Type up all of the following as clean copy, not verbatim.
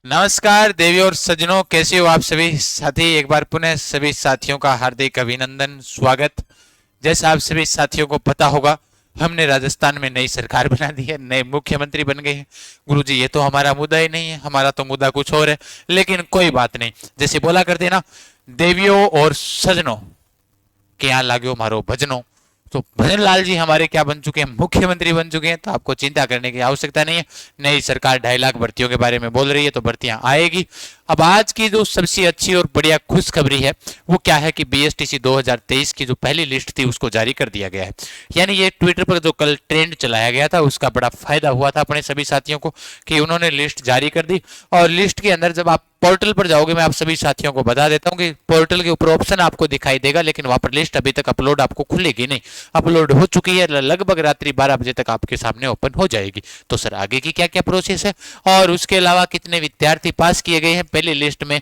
नमस्कार देवी और सज्जनों, कैसे हो आप सभी साथी। एक बार पुनः सभी साथियों का हार्दिक अभिनंदन, स्वागत। जैसा आप सभी साथियों को पता होगा, हमने राजस्थान में नई सरकार बना दी है, नए मुख्यमंत्री बन गए हैं। गुरुजी, ये तो हमारा मुद्दा ही नहीं है, हमारा तो मुद्दा कुछ और है। लेकिन कोई बात नहीं, जैसे बोला करते ना, देवियों और सज्जनों के यहाँ लागो मारो भजनों। तो भजन लाल जी हमारे क्या बन चुके हैं, मुख्यमंत्री बन चुके हैं। तो आपको चिंता करने की आवश्यकता नहीं है। नई सरकार 2.5 लाख भर्तियों के बारे में बोल रही है, तो भर्तियां आएगी। अब आज की जो सबसे अच्छी और बढ़िया खुशखबरी है वो क्या है कि बीएसटीसी 2023 की जो पहली लिस्ट थी उसको जारी कर दिया गया है। यानी ये ट्विटर पर जो कल ट्रेंड चलाया गया था उसका बड़ा फायदा हुआ था अपने सभी साथियों को कि उन्होंने लिस्ट जारी कर दी। और लिस्ट के अंदर जब आप पोर्टल पर जाओगे, मैं आप सभी साथियों को बता देता हूँ कि पोर्टल के ऊपर ऑप्शन आपको दिखाई देगा, लेकिन वहां पर लिस्ट अभी तक अपलोड आपको खुलेगी नहीं। अपलोड हो चुकी है, लगभग रात्रि 12 बजे तक आपके सामने ओपन हो जाएगी। तो सर आगे की क्या क्या प्रोसेस है और उसके अलावा कितने विद्यार्थी पास किए गए हैं, पहले लिस्ट में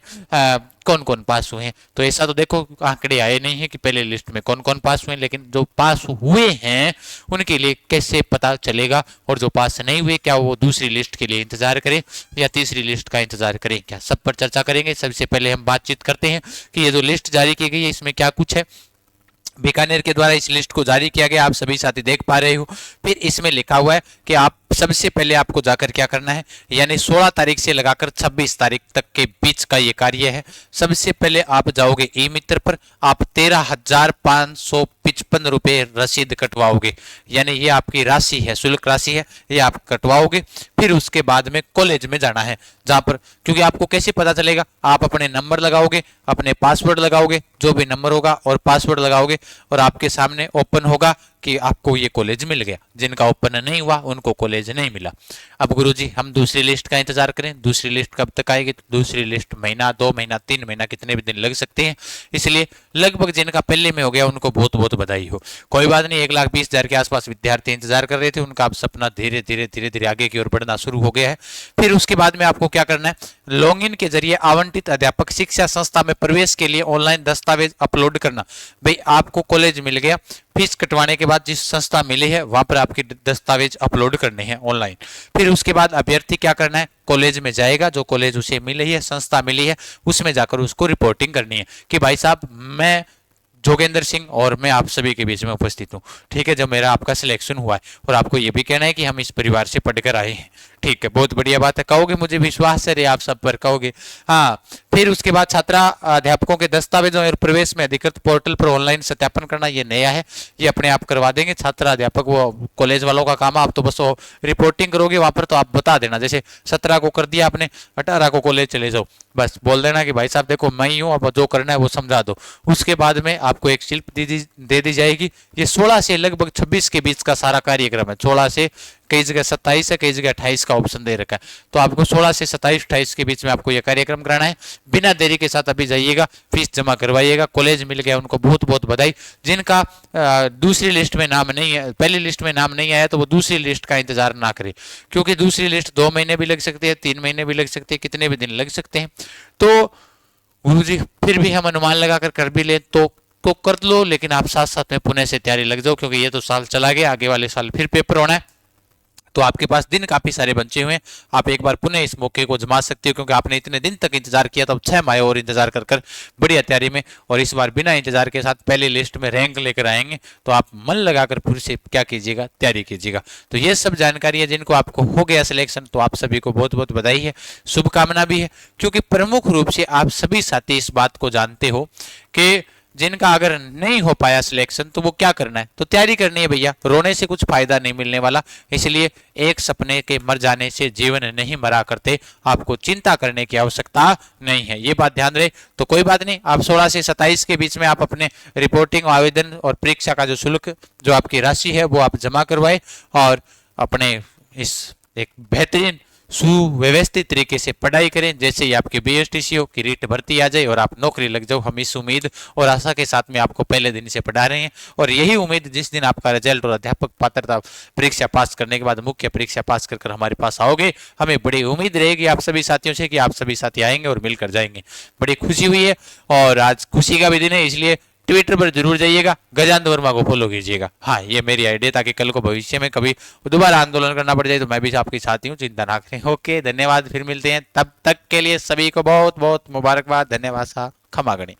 कौन कौन पास हुए हैं, तो ऐसा तो देखो आंकड़े आए नहीं है कि पहले लिस्ट में कौन कौन पास हुए हैं, लेकिन जो पास हुए हैं उनके लिए कैसे पता चलेगा, और जो पास नहीं हुए क्या वो दूसरी लिस्ट के लिए इंतजार करें या तीसरी लिस्ट का इंतजार करें, क्या सब पर चर्चा करेंगे। सबसे पहले हम बातचीत करते हैं कि ये जो लिस्ट जारी की गई है इसमें क्या कुछ है। बीकानेर के द्वारा इस लिस्ट को जारी किया गया, आप सभी साथी देख पा रहे हो। फिर इसमें लिखा हुआ है कि आप सबसे पहले आपको जाकर क्या करना है, यानी 16 तारीख से लगाकर 26 तारीख तक के बीच का ये कार्य है। सबसे पहले आप जाओगे ई मित्र पर, आप 13,555 रुपए रसीद कटवाओगे, यानी ये आपकी राशि है, शुल्क राशि है, ये आप कटवाओगे। फिर उसके बाद में कॉलेज में जाना है, जहां पर क्योंकि आपको कैसे पता चलेगा, आप अपने नंबर लगाओगे, अपने पासवर्ड लगाओगे, जो भी नंबर होगा और पासवर्ड लगाओगे, और आपके सामने ओपन होगा कि आपको ये कॉलेज मिल गया। जिनका ओपन नहीं हुआ उनको कॉलेज नहीं मिला। अब गुरुजी हम दूसरी लिस्ट का इंतजार करें, दूसरी लिस्ट कब तक आएगी, तो दूसरी लिस्ट महीना, 2 महीना, 3 महीना, कितने भी दिन लग सकते हैं। इसलिए लगभग जिनका पहले में हो गया उनको बहुत बहुत बधाई हो। कोई बात नहीं, 1,20,000 के आसपास विद्यार्थी इंतजार कर रहे थे, उनका अब सपना धीरे धीरे धीरे धीरे आगे की ओर बढ़ना शुरू हो गया है। फिर उसके बाद में आपको क्या करना है, लॉगिन के जरिए आवंटित अध्यापक शिक्षा संस्था में प्रवेश के लिए ऑनलाइन दस्तावेज अपलोड करना। भाई आपको कॉलेज मिल गया, फीस कटवाने के बाद जिस संस्था मिली है वहां पर आपके दस्तावेज अपलोड करने हैं ऑनलाइन। फिर उसके बाद अभ्यर्थी क्या करना है, कॉलेज में जाएगा, जो कॉलेज उसे मिली है, संस्था मिली है, उसमें जाकर उसको रिपोर्टिंग करनी है कि भाई साहब मैं जोगेंद्र सिंह और मैं आप सभी के बीच में उपस्थित हूँ। ठीक है, जब मेरा आपका सिलेक्शन हुआ है, और आपको ये भी कहना है कि हम इस परिवार से पढ़कर आए हैं। ठीक है, बहुत बढ़िया बात है, कहोगे, मुझे विश्वास है रे आप सब पर कहोगे। हाँ, फिर उसके बाद छात्रा अध्यापकों के दस्तावेजों और प्रवेश में अधिकृत पोर्टल पर ऑनलाइन सत्यापन करना, ये नया है, ये अपने आप करवा देंगे छात्रा अध्यापक, वो कॉलेज वालों का काम है। आप तो बस रिपोर्टिंग करोगे वहां पर, तो आप बता देना, जैसे 17 को कर दिया आपने, 18 को कॉलेज चले जाओ, बस बोल देना कि भाई साहब देखो मैं ही हूँ, अब जो करना है वो समझा दो। उसके बाद में आपको एक शिल्प दे दी जाएगी। ये 16 से लगभग 26 के बीच का सारा कार्यक्रम है। 16 से कई जगह 27 है, कई जगह 28 का ऑप्शन दे रखा है, तो आपको 16 से 27-28 के बीच में आपको यह कार्यक्रम कराना है। बिना देरी के साथ अभी जाइएगा, फीस जमा करवाइएगा, कॉलेज मिल गया उनको बहुत बहुत बधाई। जिनका दूसरी लिस्ट में नाम नहीं है, पहली लिस्ट में नाम नहीं आया, तो वो दूसरी लिस्ट का इंतजार ना करें, क्योंकि दूसरी लिस्ट 2 महीने भी लग सकती है, 3 महीने भी लग सकते हैं, कितने भी दिन लग सकते हैं। तो गुरु जी फिर भी हम अनुमान लगाकर कर भी ले तो कर लो, लेकिन आप साथ साथ में पुणे से तैयारी लग जाओ, क्योंकि ये तो साल चला गया, आगे वाले साल फिर पेपर होना है। तो आपके पास दिन काफी सारे बचे हुए हैं, आप एक बार पुनः इस मौके को जमा सकते हो, क्योंकि आपने इतने दिन तक इंतजार किया, तो अब 6 माह और इंतजार कर कर बढ़िया तैयारी में, और इस बार बिना इंतजार के साथ पहली लिस्ट में रैंक लेकर आएंगे। तो आप मन लगाकर पूरी से क्या कीजिएगा, तैयारी कीजिएगा। तो ये सब जानकारी है, जिनको आपको हो गया सिलेक्शन, तो आप सभी को बहुत बहुत बधाई है, शुभकामना भी है, क्योंकि प्रमुख रूप से आप सभी साथी इस बात को जानते हो कि जिनका अगर नहीं हो पाया सिलेक्शन तो वो क्या करना है, तो तैयारी करनी है भैया, रोने से कुछ फायदा नहीं मिलने वाला। इसलिए एक सपने के मर जाने से जीवन नहीं मरा करते, आपको चिंता करने की आवश्यकता नहीं है, ये बात ध्यान रहे। तो कोई बात नहीं, आप 16 से 27 के बीच में आप अपने रिपोर्टिंग, आवेदन और परीक्षा का जो शुल्क, जो आपकी राशि है वो आप जमा करवाए, और अपने इस एक बेहतरीन सुव्यवस्थित तरीके से पढ़ाई करें, जैसे ही आपकी बीएसटीसी हो की रीट भर्ती आ जाए और आप नौकरी लग जाओ। हम इस उम्मीद और आशा के साथ में आपको पहले दिन से पढ़ा रहे हैं, और यही उम्मीद जिस दिन आपका रिजल्ट और अध्यापक पात्रता परीक्षा पास करने के बाद मुख्य परीक्षा पास कर हमारे पास आओगे, हमें बड़ी उम्मीद रहेगी आप सभी साथियों से कि आप सभी साथी आएंगे और मिलकर जाएंगे। बड़ी खुशी हुई है, और आज खुशी का भी दिन है, इसलिए ट्विटर पर जरूर जाइएगा, गजानंद वर्मा को फॉलो कीजिएगा। हाँ, ये मेरी आइडिया, ताकि कल को भविष्य में कभी दोबारा आंदोलन करना पड़ जाए तो मैं भी आपके साथ ही हूँ, चिंता ना करें। ओके, धन्यवाद, फिर मिलते हैं, तब तक के लिए सभी को बहुत बहुत मुबारकबाद, धन्यवाद साहब, क्षमा करें।